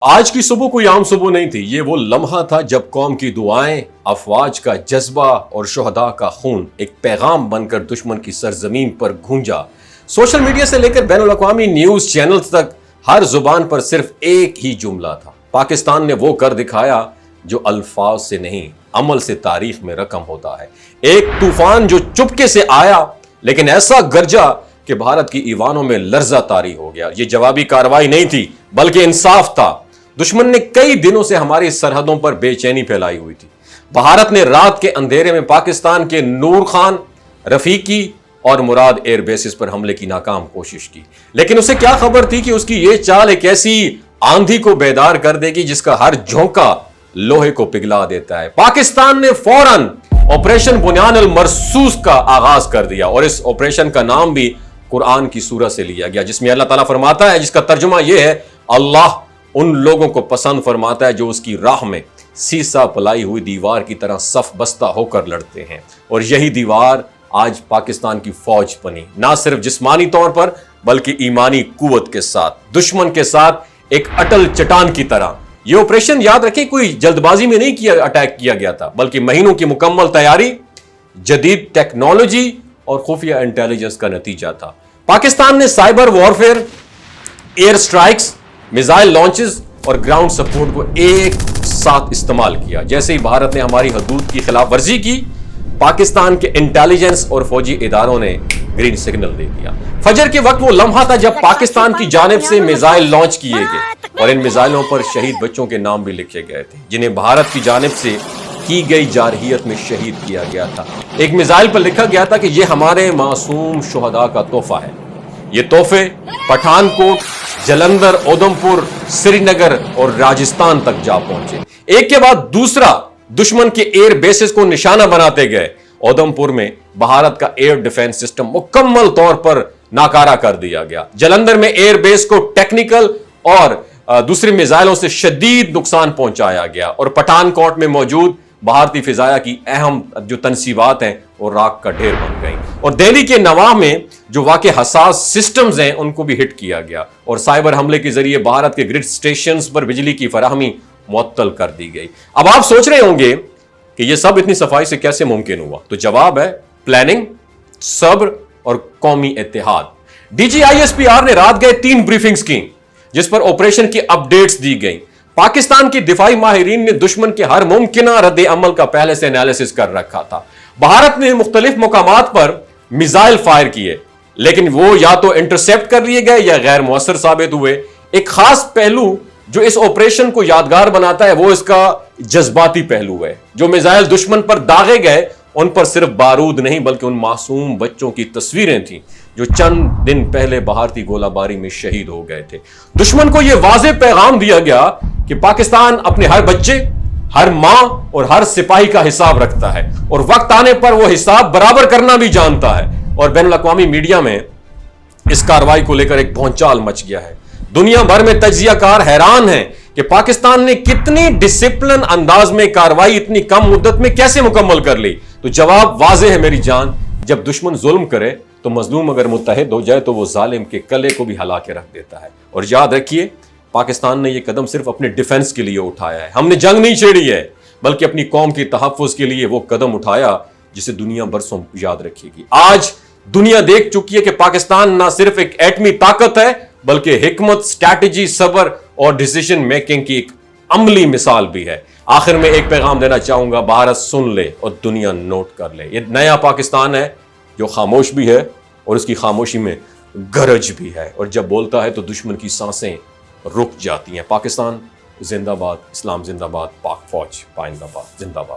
آج کی صبح کوئی عام صبح نہیں تھی، یہ وہ لمحہ تھا جب قوم کی دعائیں، افواج کا جذبہ اور شہداء کا خون ایک پیغام بن کر دشمن کی سرزمین پر گونجا۔ سوشل میڈیا سے لے کر بین الاقوامی نیوز چینلز تک ہر زبان پر صرف ایک ہی جملہ تھا: پاکستان نے وہ کر دکھایا جو الفاظ سے نہیں، عمل سے تاریخ میں رقم ہوتا ہے۔ ایک طوفان جو چپکے سے آیا لیکن ایسا گرجا کہ بھارت کی ایوانوں میں لرزہ طاری ہو گیا۔ یہ جوابی کارروائی نہیں تھی بلکہ انصاف تھا۔ دشمن نے کئی دنوں سے ہماری سرحدوں پر بے چینی پھیلائی ہوئی تھی۔ بھارت نے رات کے اندھیرے میں پاکستان کے نور خان، رفیقی اور مراد ایئر بیسز پر حملے کی ناکام کوشش کی، لیکن اسے کیا خبر تھی کہ اس کی یہ چال ایک ایسی آندھی کو بیدار کر دے گی جس کا ہر جھونکا لوہے کو پگھلا دیتا ہے۔ پاکستان نے فوراً آپریشن بنیان المرصوص کا آغاز کر دیا، اور اس آپریشن کا نام بھی قرآن کی سورہ سے لیا گیا، جس میں اللہ تعالیٰ فرماتا ہے، جس کا ترجمہ یہ ہے: اللہ ان لوگوں کو پسند فرماتا ہے جو اس کی راہ میں سیسا پلائی ہوئی دیوار کی طرح صف بستہ ہو کر لڑتے ہیں۔ اور یہی دیوار آج پاکستان کی فوج بنی، نہ صرف جسمانی طور پر بلکہ ایمانی قوت کے ساتھ، دشمن کے ساتھ ایک اٹل چٹان کی طرح۔ یہ آپریشن، یاد رکھیں، کوئی جلد بازی میں نہیں اٹیک کیا گیا تھا، بلکہ مہینوں کی مکمل تیاری، جدید ٹیکنالوجی اور خفیہ انٹیلیجنس کا نتیجہ تھا۔ پاکستان نے cyber warfare, air strikes, missile launches اور گراؤنڈ سپورٹ کو ایک ساتھ استعمال کیا۔ جیسے ہی بھارت نے ہماری حدود کی خلاف ورزی کی، پاکستان کے انٹیلیجنس اور فوجی اداروں نے گرین سگنل دے دیا۔ فجر کے وقت وہ لمحہ تھا جب پاکستان کی جانب سے میزائل لانچ کیے گئے، اور ان میزائلوں پر شہید بچوں کے نام بھی لکھے گئے تھے جنہیں بھارت کی جانب سے کی گئی جارحیت میں شہید کیا گیا تھا۔ ایک میزائل پر لکھا گیا تھا کہ یہ ہمارے معصوم شہداء کا تحفہ ہے۔ یہ تحفے پٹھان کوٹ، جلندھر، اودھمپور، سری نگر اور راجستھان تک جا پہنچے۔ ایک کے بعد دوسرا دشمن کے ایئر بیسز کو نشانہ بناتے گئے۔ اودھمپور میں بھارت کا ایئر ڈیفنس سسٹم مکمل طور پر ناکارہ کر دیا گیا۔ جلندھر میں ایئر بیس کو ٹیکنیکل اور دوسری میزائلوں سے شدید نقصان پہنچایا گیا، اور پٹھان کوٹ میں موجود بھارتی فضائیہ کی اہم جو تنصیبات ہیں وہ راکھ کا ڈھیر بن گئیں، اور دہلی کے نواح میں جو واقع حساس سسٹمز ہیں ان کو بھی ہٹ کیا گیا، اور سائبر حملے کے ذریعے بھارت کے گرڈ سٹیشنز پر بجلی کی فراہمی معطل کر دی گئی۔ اب آپ سوچ رہے ہوں گے کہ یہ سب اتنی صفائی سے کیسے ممکن ہوا؟ تو جواب ہے پلاننگ، صبر اور قومی اتحاد۔ D G I S P R نے رات گئے 3 بریفنگز کی جس پر آپریشن کی اپڈیٹس دی گئیں۔ پاکستان کے دفاعی ماہرین نے دشمن کے ہر ممکنہ رد عمل کا پہلے سے انالیسس کر رکھا تھا۔ بھارت نے مختلف مقامات پر میزائل فائر کیے، لیکن وہ یا تو انٹرسیپٹ کر لیے گئے یا غیر مؤثر ثابت ہوئے۔ ایک خاص پہلو جو اس آپریشن کو یادگار بناتا ہے وہ اس کا جذباتی پہلو ہے۔ جو میزائل دشمن پر داغے گئے ان پر صرف بارود نہیں بلکہ ان معصوم بچوں کی تصویریں تھیں جو چند دن پہلے بھارتی گولہ باری میں شہید ہو گئے تھے۔ دشمن کو یہ واضح پیغام دیا گیا کہ پاکستان اپنے ہر بچے، ہر ماں اور ہر سپاہی کا حساب رکھتا ہے، اور وقت آنے پر وہ حساب برابر کرنا بھی جانتا ہے۔ اور بین الاقوامی میڈیا میں اس کارروائی کو لے کر ایک بھونچال مچ گیا ہے۔ دنیا بھر میں تجزیہ کار حیران ہیں کہ پاکستان نے کتنی ڈسپلن انداز میں کارروائی اتنی کم مدت میں کیسے مکمل کر لی۔ تو جواب واضح ہے میری جان، جب دشمن ظلم کرے تو مظلوم اگر متحد ہو جائے تو وہ ظالم کے کلے کو بھی ہلا کے رکھ دیتا ہے۔ اور یاد رکھیے، پاکستان نے یہ قدم صرف اپنے ڈیفنس کے لیے اٹھایا ہے۔ ہم نے جنگ نہیں چھیڑی ہے بلکہ اپنی قوم کی تحفظ کے لیے وہ قدم اٹھایا جسے دنیا برسوں یاد رکھے گی۔ آج دنیا دیکھ چکی ہے کہ پاکستان نہ صرف ایک ایٹمی طاقت ہے بلکہ حکمت، اسٹریٹجی، صبر اور ڈیسیژن میکنگ کی ایک عملی مثال بھی ہے۔ آخر میں ایک پیغام دینا چاہوں گا: بھارت سن لے اور دنیا نوٹ کر لے۔ یہ نیا پاکستان ہے جو خاموش بھی ہے اور اس کی خاموشی میں گرج بھی ہے، اور جب بولتا ہے تو دشمن کی سانسیں رک جاتی ہیں۔ پاکستان زندہ باد، اسلام زندہ باد، پاک فوج پائندہ باد، زندہ باد۔